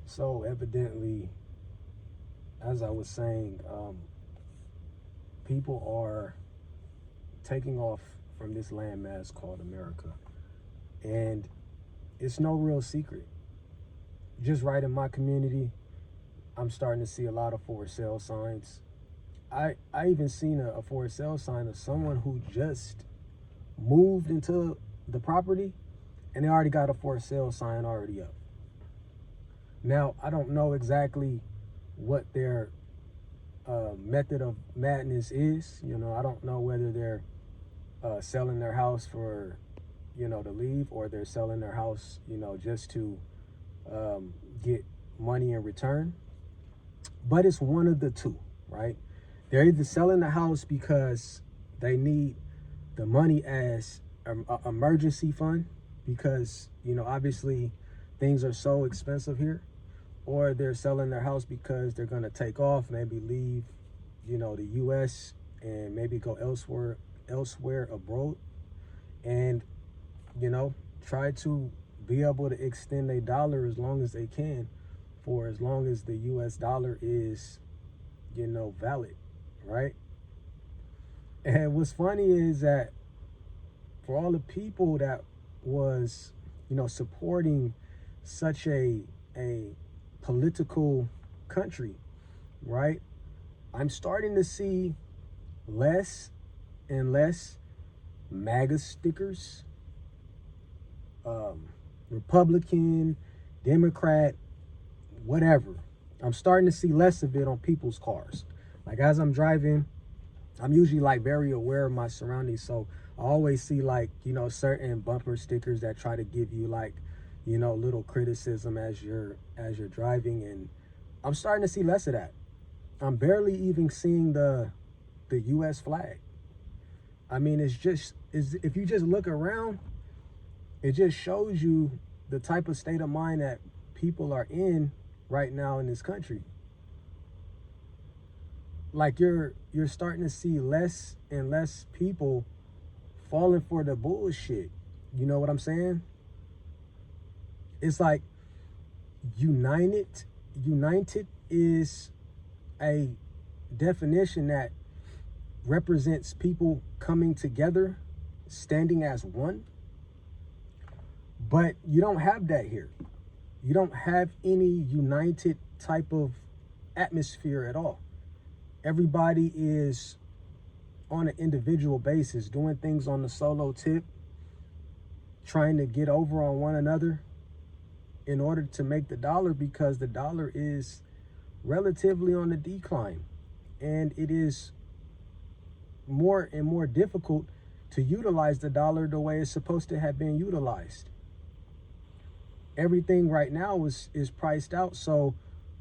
So evidently, as I was saying, people are taking off from this landmass called America. And it's no real secret. Just right in my community, I'm starting to see a lot of for sale signs. I even seen a for sale sign of someone who just moved into the property and they already got a for sale sign already up. Now, I don't know exactly what their method of madness is. I don't know whether they're selling their house for, to leave, or they're selling their house, just to get money in return. But it's one of the two, right? They're either selling the house because they need the money as an emergency fund because, obviously things are so expensive here, or they're selling their house because they're going to take off, maybe leave, the U.S. and maybe go elsewhere abroad and, try to be able to extend a dollar as long as they can for as long as the U.S. dollar is, valid, right? And what's funny is that for all the people that was, supporting such a political country, right? I'm starting to see less and less MAGA stickers, Republican, Democrat, whatever. I'm starting to see less of it on people's cars. Like as I'm driving, I'm usually like very aware of my surroundings. So I always see like, certain bumper stickers that try to give you like, little criticism as you're driving. And I'm starting to see less of that. I'm barely even seeing the US flag. I mean, if you just look around, it just shows you the type of state of mind that people are in right now in this country. Like you're starting to see less and less people falling for the bullshit. You know what I'm saying? It's like united is a definition that represents people coming together, standing as one. But you don't have that here. You don't have any united type of atmosphere at all. Everybody is on an individual basis, doing things on the solo tip, trying to get over on one another in order to make the dollar, because the dollar is relatively on the decline. And it is more and more difficult to utilize the dollar the way it's supposed to have been utilized. Everything right now is priced out. So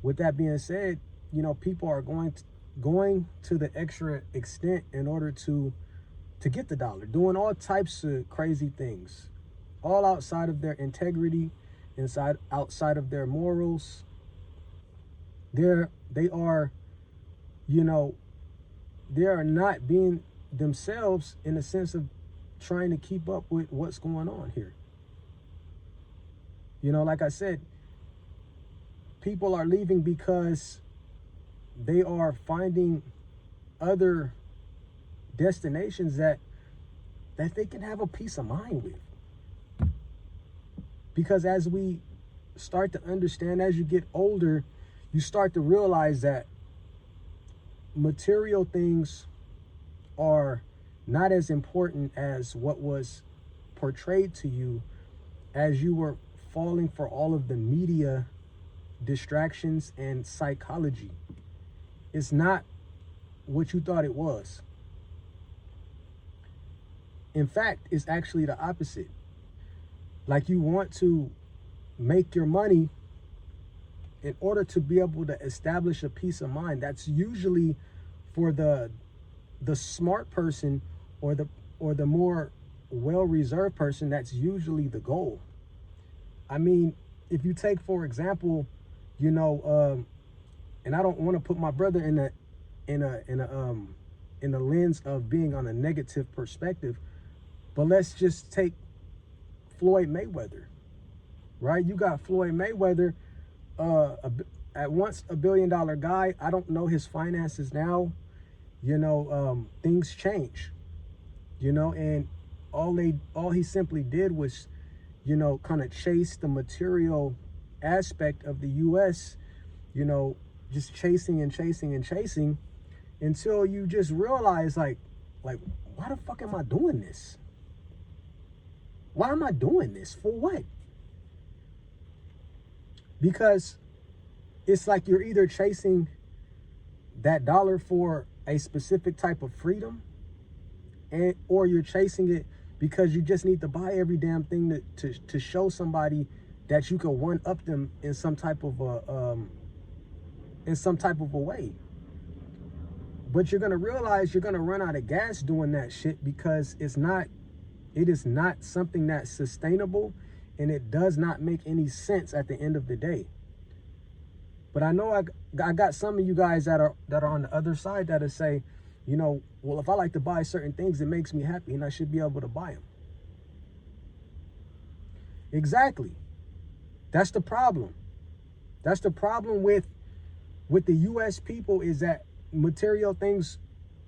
with that being said, people are going to the extra extent in order to get the dollar, doing all types of crazy things, all outside of their integrity, outside of their morals. They are, they are not being themselves in the sense of trying to keep up with what's going on here. Like I said, people are leaving because they are finding other destinations that they can have a peace of mind with. Because as we start to understand, as you get older, you start to realize that material things are not as important as what was portrayed to you as you were falling for all of the media distractions and psychology. It's not what you thought it was. In fact, it's actually the opposite. Like you want to make your money in order to be able to establish a peace of mind. That's usually for the smart person or the more well-reserved person. That's usually the goal. I mean, if you take, for example, and I don't want to put my brother in the lens of being on a negative perspective, but let's just take Floyd Mayweather, right? You got Floyd Mayweather at once a $1 billion guy. I don't know his finances now. Things change. And all he simply did was, kind of chase the material aspect of the U.S. Just chasing and chasing and chasing until you just realize, like, why the fuck am I doing this? Why am I doing this? For what? Because it's like you're either chasing that dollar for a specific type of freedom, or you're chasing it because you just need to buy every damn thing to show somebody that you can one up them in some type of a way. But you're gonna realize you're gonna run out of gas doing that shit, because it is not something that's sustainable, and it does not make any sense at the end of the day. But I know I got some of you guys that are on the other side that'll say, well, if I like to buy certain things, it makes me happy and I should be able to buy them. Exactly. That's the problem. That's the problem with the US people, is that material things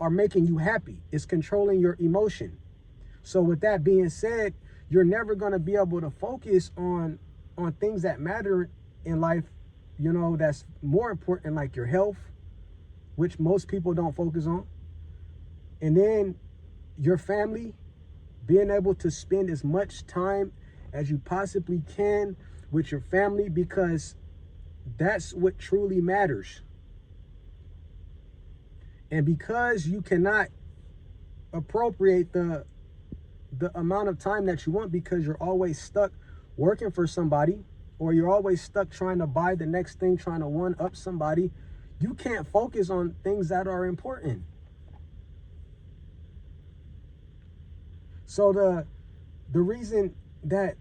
are making you happy. It's controlling your emotion. So with that being said, you're never going to be able to focus on things that matter in life, that's more important, like your health, which most people don't focus on. And then your family, being able to spend as much time as you possibly can with your family, because that's what truly matters. And because you cannot appropriate the amount of time that you want, because you're always stuck working for somebody, or you're always stuck trying to buy the next thing, trying to one up somebody, you can't focus on things that are important. So the reason that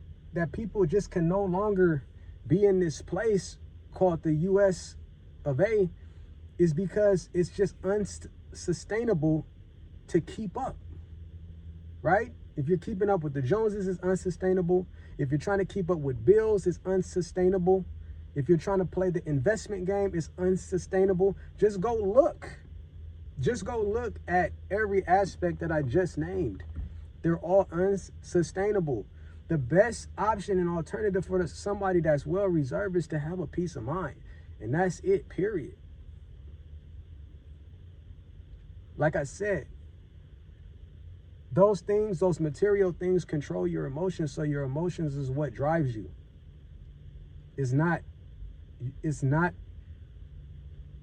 people just can no longer be in this place called the US of A is because it's just unsustainable to keep up, right? If you're keeping up with the Joneses, it's unsustainable. If you're trying to keep up with bills, it's unsustainable. If you're trying to play the investment game, it's unsustainable. Just go look. Just go look at every aspect that I just named. They're all unsustainable. The best option and alternative for somebody that's well reserved is to have a peace of mind. And that's it, period. Like I said, those things, those material things, control your emotions. So your emotions is what drives you. It's not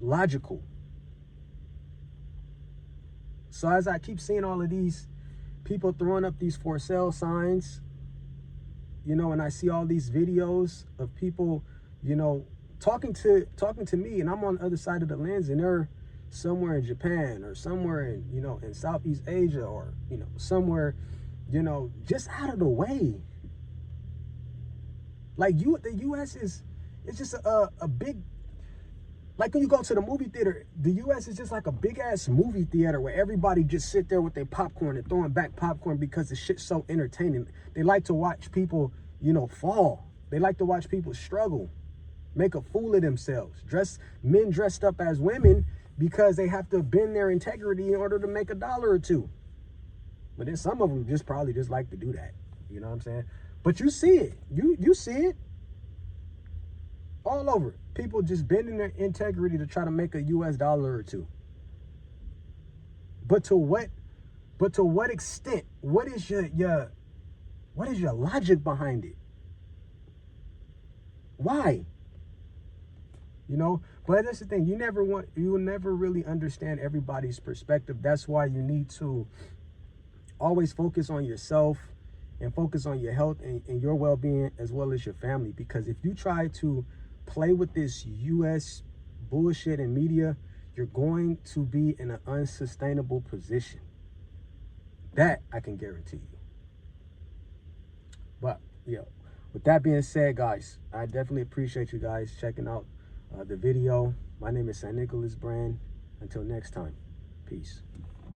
logical. So as I keep seeing all of these people throwing up these for sale signs, and I see all these videos of people, talking to me, and I'm on the other side of the lens, and they're somewhere in Japan, or somewhere in, in Southeast Asia, or, somewhere, just out of the way. Like the US it's just a big, like when you go to the movie theater, the US is just like a big ass movie theater where everybody just sit there with their popcorn and throwing back popcorn because the shit's so entertaining. They like to watch people, fall. They like to watch people struggle, make a fool of themselves, men dressed up as women because they have to bend their integrity in order to make $1 or $2. But then some of them probably just like to do that. You know what I'm saying? But you see it. You see it all over. People just bending their integrity to try to make a US $1 or $2. But to what extent? What is your logic behind it? Why? But that's the thing. You will never really understand everybody's perspective. That's why you need to always focus on yourself and focus on your health and your well-being, as well as your family. Because if you try to play with this US bullshit and media, you're going to be in an unsustainable position. That I can guarantee you. But with that being said, guys, I definitely appreciate you guys checking out the video. My name is St. Nicholas Brand. Until next time, peace.